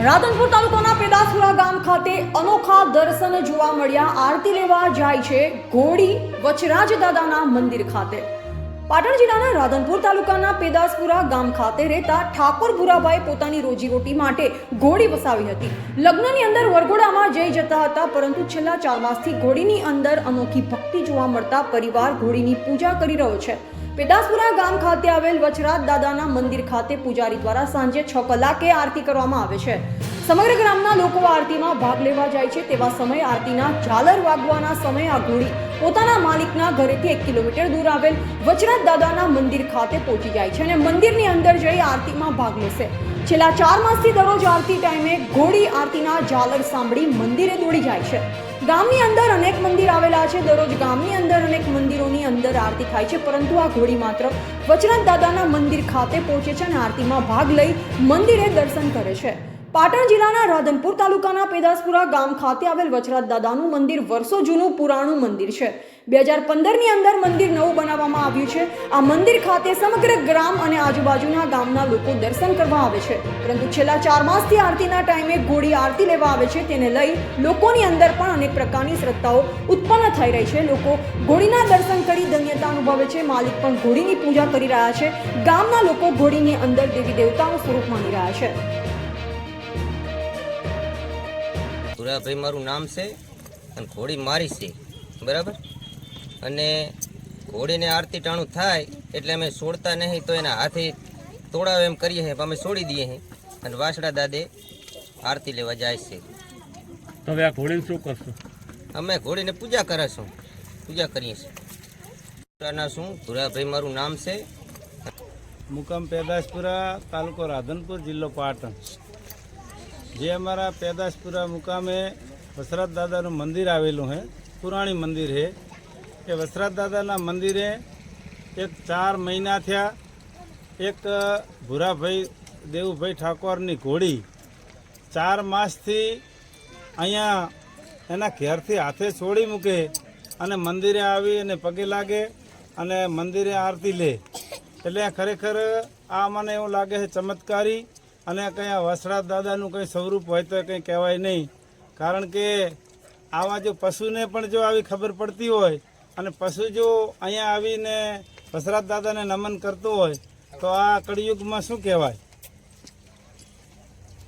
રાધનપુર તાલુકાના પેદાસપુરા ગામ ખાતે અનોખા દર્શન જોવા મળ્યા। આરતી લેવા જાય છે ઘોડી વચરાજ દાદાના મંદિર ખાતે। પાટણ જિલ્લાના રાધનપુર તાલુકાના પેદાસપુરા ગામ ખાતે રહેતા ઠાકોર ભુરાભાઈ પોતાની રોજીરોટી માટે ઘોડી વસાવી હતી। લગ્નની અંદર વરઘોડામાં જઈ જતા હતા, પરંતુ છેલ્લા 4 માસથી ઘોડીની અંદર અનોખી ભક્તિ જોવા મળતા પરિવાર ઘોડીની પૂજા કરી રહ્યો છે। પેદાસપુરા ગામ ખાતે આવેલ વચરાજ દાદાના મંદિર ખાતે પૂજારી દ્વારા સાંજે 6 કલાકે આરતી કરવામાં આવે છે। સમગ્ર ગ્રામના લોકો આરતીમાં ભાગ લેવા જાય છે। તેવા સમયે આરતીના ઝાલર વાગવાના સમયે આ ઘોડી પોતાના માલિકના ઘરેથી 1 કિલોમીટર દૂર આવેલ વચરાજ દાદાના મંદિર ખાતે પહોંચી જાય છે અને મંદિરની અંદર જઈ આરતીમાં ભાગ લેશે। છેલ્લા 4 માસથી દરરોજ આરતી ટાઈમે ઘોડી આરતીના ઝાલર સાંભળી મંદિરે દોડી જાય છે। ગામની અંદર અનેક મંદિર આવેલા છે। દરરોજ ગામની અંદર અનેક મંદિરોની અંદર આરતી થાય છે, પરંતુ આ ઘોડી માત્ર વચરાજ દાદાના મંદિર ખાતે પહોંચે છે અને આરતીમાં ભાગ લઈ મંદિરે દર્શન કરે છે। પાટણ જિલ્લાના રાધનપુર તાલુકાના પેદાસપુરા ગામ ખાતે આવેલ વચરાજ દાદાનું મંદિર વર્ષો જૂનું પુરાણું મંદિર છે। 2015ની અંદર મંદિર નવું બનાવવામાં આવ્યું છે। આ મંદિર ખાતે સમગ્ર ગ્રામ અને આજુબાજુના ગામના લોકો દર્શન કરવા આવે છે, પરંતુ છેલ્લા 4 માસથી આરતીના ટાઈમે ઘોડી આરતી લેવા આવે છે। તેને લઈ લોકોની અંદર પણ અનેક પ્રકારની શ્રદ્ધાઓ ઉત્પન્ન થઈ રહી છે। લોકો ઘોડીના દર્શન કરી ધન્યતા અનુભવે છે। માલિક પણ ઘોડીની પૂજા કરી રહ્યા છે। ગામના લોકો ઘોડીની અંદર દેવી દેવતાનું સ્વરૂપ માની રહ્યા છે। ભુરાભાઈ મારું નામ છે અને ઘોડી મારી છે, બરાબર। અને ઘોડીને આરતી ટાણું થાય એટલે અમે છોડતા નહીં, તો એના હાથે તોડાવે એમ કરીએ છીએ, અમે છોડી દઈએ છીએ અને વાસડા દાદે આરતી લેવા જાય છે। તો હવે આ ઘોડીને શું કરશો? અમે ઘોડીને પૂજા કરીશું, પૂજા કરીએ છીએ। શું ભુરાભાઈ મારું નામ છે, મુકામ પેદાસપુરા, તાલુકો રાધનપુર, જિલ્લો પાટણ। જે અમારા પેદાસપુરા મુકામે વચરાજ દાદાનું મંદિર આવેલું है, પુરાણી મંદિર है। એ વચરાજ દાદાના મંદિરે 4 મહિના થયા એક ભુરાભાઈ દેવુભાઈ ઠાકોરની ઘોડી 4 માસથી અહીંયા એના ઘેરથી હાથે છોડી મૂકે અને મંદિરે આવી અને પગે લાગે અને મંદિરે આરતી લે। એટલે ખરેખર આ મને એવું લાગે છે ચમત્કારી, અને કંઈ આ વચરાજ દાદાનું કંઈ સ્વરૂપ હોય તો કંઈ કહેવાય નહીં। કારણ કે આવા જો પશુને પણ જો આવી ખબર પડતી હોય અને પશુ જો અહીંયા આવીને વચરાજ દાદાને નમન કરતો હોય તો આ કળિયુગમાં શું કહેવાય।